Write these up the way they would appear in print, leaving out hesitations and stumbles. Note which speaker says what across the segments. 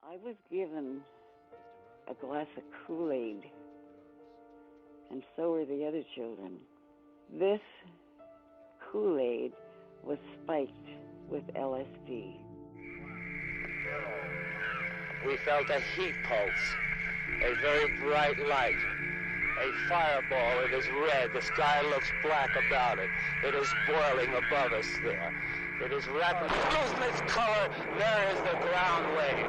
Speaker 1: I was given a glass of Kool-Aid, and so were the other children. This Kool-Aid was spiked with LSD.
Speaker 2: We felt a heat pulse, a very bright light, a fireball. It is red. The sky looks black about it. It is boiling above us there. It is rapidly losing its color. There is the ground wave.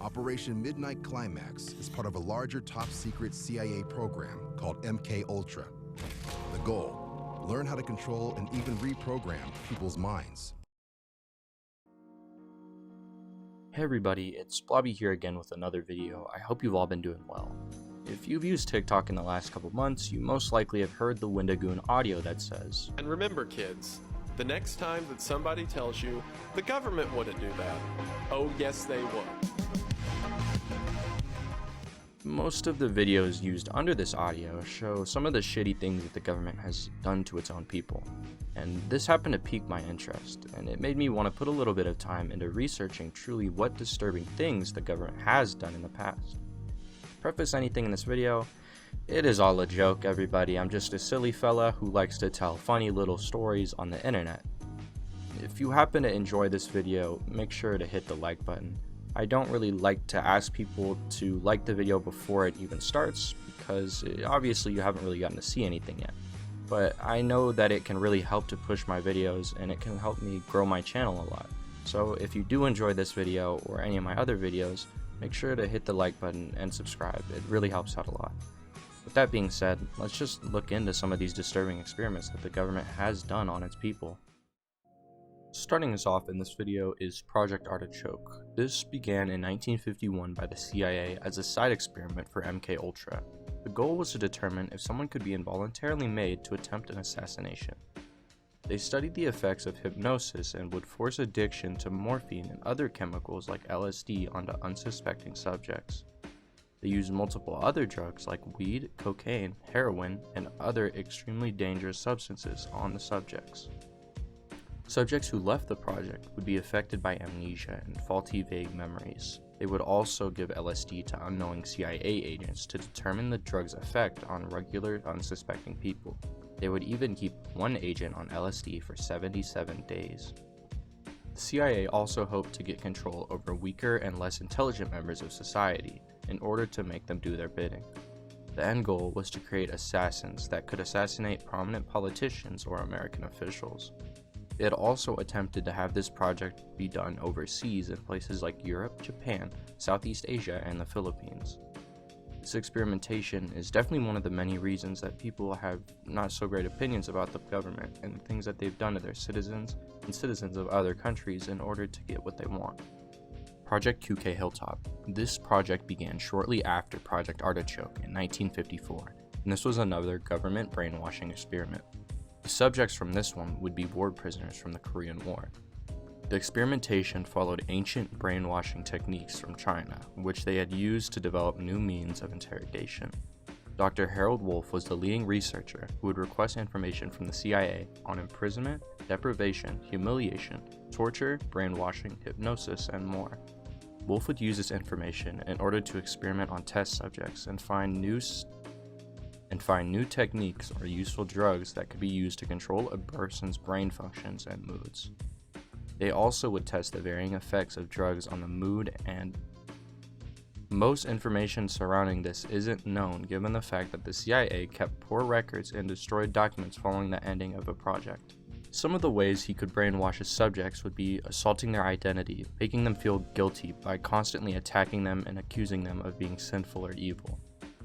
Speaker 3: Operation Midnight Climax is part of a larger top-secret CIA program called MK Ultra. The goal: learn how to control and even reprogram people's minds.
Speaker 4: Hey everybody, it's Blobby here again with another video. I hope you've all been doing well. If you've used TikTok in the last couple months, you most likely have heard the Wendigoon audio that says,
Speaker 5: "And remember kids, the next time that somebody tells you the government wouldn't do that, oh yes they would."
Speaker 4: Most of the videos used under this audio show some of the shitty things that the government has done to its own people. And this happened to pique my interest, and it made me want to put a little bit of time into researching truly what disturbing things the government has done in the past. Preface anything in this video, it is all a joke everybody, I'm just a silly fella who likes to tell funny little stories on the internet. If you happen to enjoy this video, make sure to hit the like button. I don't really like to ask people to like the video before it even starts, because obviously you haven't really gotten to see anything yet. But I know that it can really help to push my videos, and it can help me grow my channel a lot. So if you do enjoy this video or any of my other videos, make sure to hit the like button and subscribe. It really helps out a lot. With that being said, let's just look into some of these disturbing experiments that the government has done on its people. Starting us off in this video is Project Artichoke. This began in 1951 by the CIA as a side experiment for MK Ultra. The goal was to determine if someone could be involuntarily made to attempt an assassination. They studied the effects of hypnosis and would force addiction to morphine and other chemicals like LSD onto unsuspecting subjects. They used multiple other drugs like weed, cocaine, heroin, and other extremely dangerous substances on the subjects. Subjects who left the project would be affected by amnesia and faulty vague memories. They would also give LSD to unknowing CIA agents to determine the drug's effect on regular, unsuspecting people. They would even keep one agent on LSD for 77 days. The CIA also hoped to get control over weaker and less intelligent members of society in order to make them do their bidding. The end goal was to create assassins that could assassinate prominent politicians or American officials. They had also attempted to have this project be done overseas in places like Europe, Japan, Southeast Asia, and the Philippines. This experimentation is definitely one of the many reasons that people have not so great opinions about the government and the things that they've done to their citizens and citizens of other countries in order to get what they want. Project QK Hilltop. This project began shortly after Project Artichoke in 1954, and this was another government brainwashing experiment. The subjects from this one would be war prisoners from the Korean War. The experimentation followed ancient brainwashing techniques from China, which they had used to develop new means of interrogation. Dr. Harold Wolf was the leading researcher who would request information from the CIA on imprisonment, deprivation, humiliation, torture, brainwashing, hypnosis, and more. Wolf would use this information in order to experiment on test subjects and find new techniques or useful drugs that could be used to control a person's brain functions and moods. They also would test the varying effects of drugs on the mood, and most information surrounding this isn't known given the fact that the CIA kept poor records and destroyed documents following the ending of a project. Some of the ways he could brainwash his subjects would be assaulting their identity, making them feel guilty by constantly attacking them and accusing them of being sinful or evil,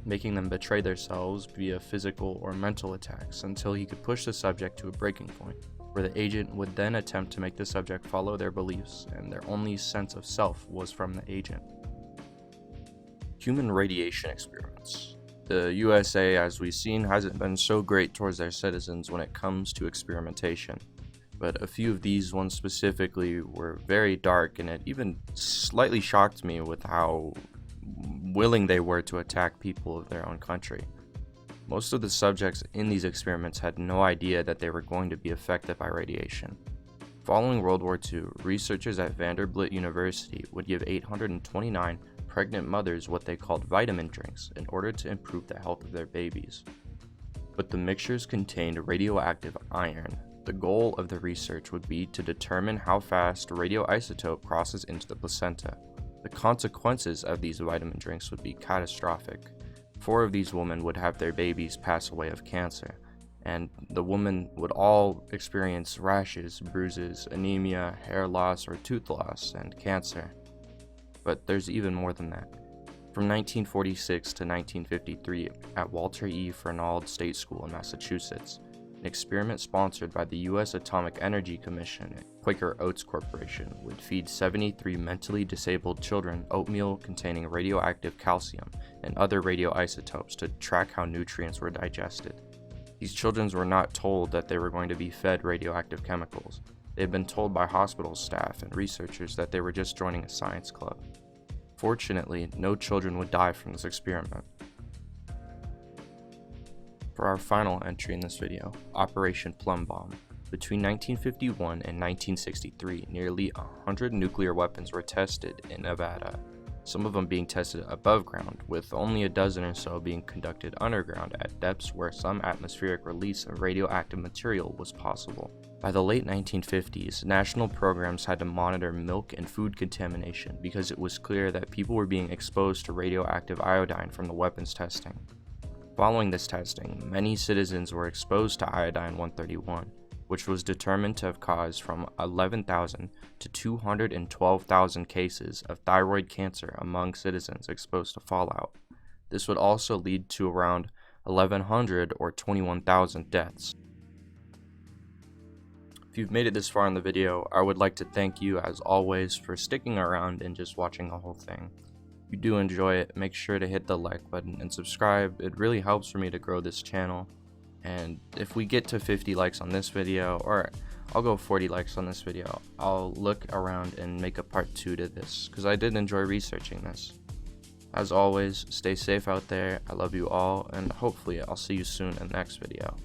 Speaker 4: making them betray themselves via physical or mental attacks until he could push the subject to a breaking point, where the agent would then attempt to make the subject follow their beliefs and their only sense of self was from the agent. Human radiation experiments. The USA, as we've seen, hasn't been so great towards their citizens when it comes to experimentation, but a few of these ones specifically were very dark, and it even slightly shocked me with how willing they were to attack people of their own country. Most of the subjects in these experiments had no idea that they were going to be affected by radiation. Following World War II, researchers at Vanderbilt University would give 829 pregnant mothers what they called vitamin drinks in order to improve the health of their babies. But the mixtures contained radioactive iron. The goal of the research would be to determine how fast a radioisotope crosses into the placenta. The consequences of these vitamin drinks would be catastrophic. 4 of these women would have their babies pass away of cancer, and the women would all experience rashes, bruises, anemia, hair loss or tooth loss, and cancer. But there's even more than that. From 1946 to 1953, at Walter E. Fernald State School in Massachusetts, an experiment sponsored by the U.S. Atomic Energy Commission and Quaker Oats Corporation would feed 73 mentally disabled children oatmeal containing radioactive calcium and other radioisotopes to track how nutrients were digested. These children were not told that they were going to be fed radioactive chemicals. They had been told by hospital staff and researchers that they were just joining a science club. Fortunately, no children would die from this experiment. For our final entry in this video, Operation Plum Bomb. Between 1951 and 1963, nearly 100 nuclear weapons were tested in Nevada, some of them being tested above ground, with only a dozen or so being conducted underground at depths where some atmospheric release of radioactive material was possible. By the late 1950s, national programs had to monitor milk and food contamination because it was clear that people were being exposed to radioactive iodine from the weapons testing. Following this testing, many citizens were exposed to iodine-131, which was determined to have caused from 11,000 to 212,000 cases of thyroid cancer among citizens exposed to fallout. This would also lead to around 1,100 or 21,000 deaths. If you've made it this far in the video, I would like to thank you as always for sticking around and just watching the whole thing. If you do enjoy it, make sure to hit the like button and subscribe. It really helps for me to grow this channel. And if we get to 50 likes on this video, or I'll go 40 likes on this video, I'll look around and make a part 2 to this, because I did enjoy researching this. As always, stay safe out there. I love you all, and hopefully I'll see you soon in the next video.